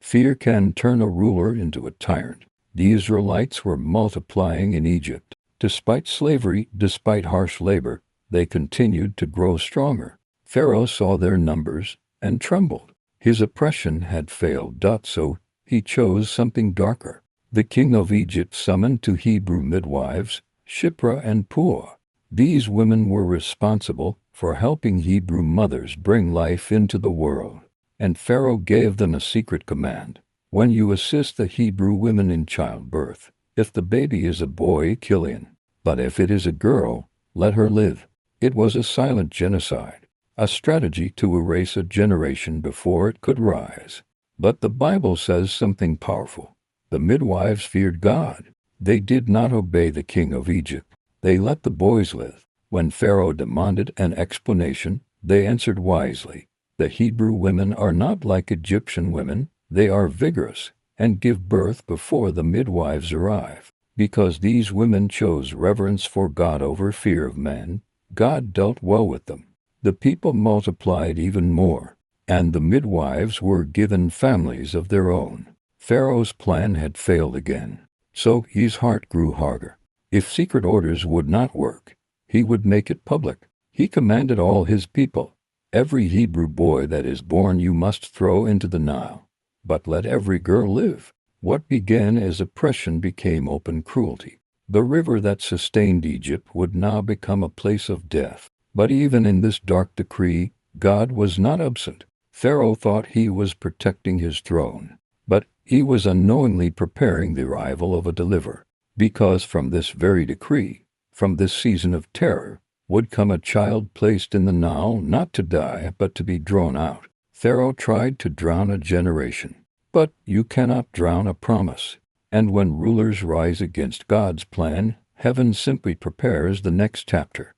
Fear can turn a ruler into a tyrant. The Israelites were multiplying in Egypt. Despite slavery, despite harsh labor, they continued to grow stronger. Pharaoh saw their numbers and trembled. His oppression had failed. So he chose something darker. The king of Egypt summoned two Hebrew midwives, Shiphrah and Puah. These women were responsible for helping Hebrew mothers bring life into the world. And Pharaoh gave them a secret command. When you assist the Hebrew women in childbirth, if the baby is a boy, kill him. But if it is a girl, let her live. It was a silent genocide, a strategy to erase a generation before it could rise. But the Bible says something powerful. The midwives feared God. They did not obey the king of Egypt. They let the boys live. When Pharaoh demanded an explanation, they answered wisely. The Hebrew women are not like Egyptian women. They are vigorous and give birth before the midwives arrive. Because these women chose reverence for God over fear of man, God dealt well with them. The people multiplied even more, and the midwives were given families of their own. Pharaoh's plan had failed again, so his heart grew harder. If secret orders would not work, he would make it public. He commanded all his people, every Hebrew boy that is born you must throw into the Nile, but let every girl live. What began as oppression became open cruelty. The river that sustained Egypt would now become a place of death. But even in this dark decree, God was not absent. Pharaoh thought he was protecting his throne, but he was unknowingly preparing the arrival of a deliverer. Because from this very decree, from this season of terror, would come a child placed in the Nile not to die but to be drawn out. Pharaoh tried to drown a generation, but you cannot drown a promise. And when rulers rise against God's plan, heaven simply prepares the next chapter.